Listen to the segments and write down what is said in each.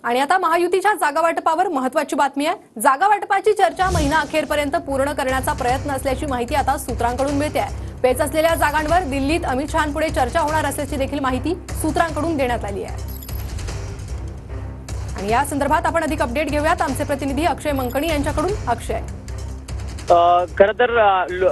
आणि आता महायुतीच्या जागा वाटपावर महत्त्वाची बातमी आहे। जागा वाटपाची चर्चा महिना अखेरपर्यंत पूर्ण करण्याचा प्रयत्न असल्याची माहिती आता सूत्रांकडून मिळते आहे। पेच असलेल्या जागांवर दिल्लीत अमित शहांपुढे चर्चा होणार असल्याची देखील माहिती सूत्रांकडून देण्यात आली आहे। आणि या संदर्भात आपण अधिक अपडेट घेऊयात आमचे प्रतिनिधी अक्षय मंकणी यांच्याकडून। अक्षय, खरं तर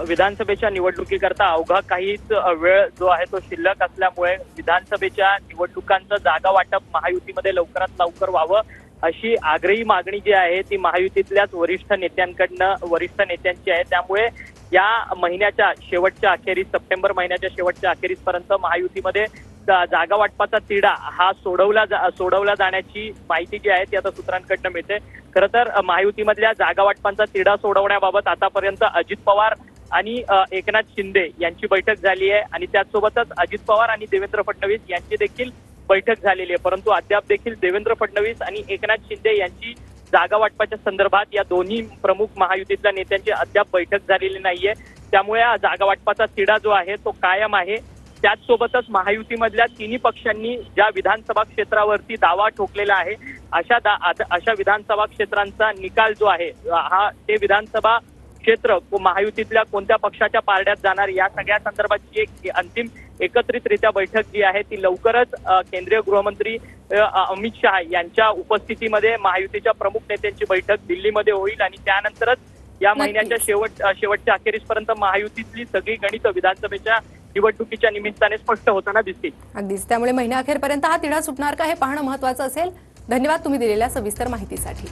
विधानसभेच्या निवडणुकीकरता अवघा काहीच वेळ जो आहे तो शिल्लक असल्यामुळे विधानसभेच्या निवडणुकांचं जागा वाटप महायुतीमध्ये लवकरात लवकर व्हावं अशी आग्रही मागणी जी आहे ती महायुतीतल्याच वरिष्ठ नेत्यांची आहे। त्यामुळे या महिन्याच्या शेवटच्या अखेरीस, सप्टेंबर महिन्याच्या शेवटच्या अखेरीसपर्यंत महायुतीमध्ये जागा वाटपाचा तिढा हा सोडवला जाण्याची माहिती जी आहे ती आता सूत्रांकडून मिळते। खरं तर महायुतीमधल्या जागा वाटपांचा तिढा सोडवण्याबाबत आतापर्यंत अजित पवार आणि एकनाथ शिंदे यांची बैठक झाली आहे आणि त्याचसोबतच अजित पवार आणि देवेंद्र फडणवीस यांची देखील बैठक झालेली आहे। परंतु अद्याप देखील देवेंद्र फडणवीस आणि एकनाथ शिंदे यांची जागा वाटपाच्या संदर्भात या दोन्ही प्रमुख महायुतीतल्या नेत्यांची अद्याप बैठक झालेली नाहीये। त्यामुळे जागा वाटपाचा तिढा जो आहे तो कायम आहे। त्याचसोबतच महायुतीमधल्या तिन्ही पक्षांनी ज्या विधानसभा क्षेत्रावरती दावा ठोकलेला आहे अशा विधानसभा क्षेत्रांचा निकाल जो आहे हा ते विधानसभा क्षेत्र महायुतीतल्या कोणत्या पक्षाच्या पारड्यात जाणार या सगळ्या संदर्भाची एक अंतिम एकत्रितरित्या बैठक जी आहे ती लवकरच केंद्रीय गृहमंत्री अमित शहा यांच्या उपस्थितीमध्ये महायुतीच्या प्रमुख नेत्यांची बैठक दिल्लीमध्ये होईल आणि त्यानंतरच या महिन्याच्या शेवटच्या अखेरीसपर्यंत महायुतीतली सगळी गणित विधानसभेच्या निवडणुकीच्या निमित्ताने स्पष्ट होताना दिसतील। अगदीच, त्यामुळे महिन्याअखेरपर्यंत हा तिढा सुटणार का हे पाहणं महत्त्वाचं असेल। धन्यवाद तुम्ही दिलेल्या सविस्तर माहितीसाठी।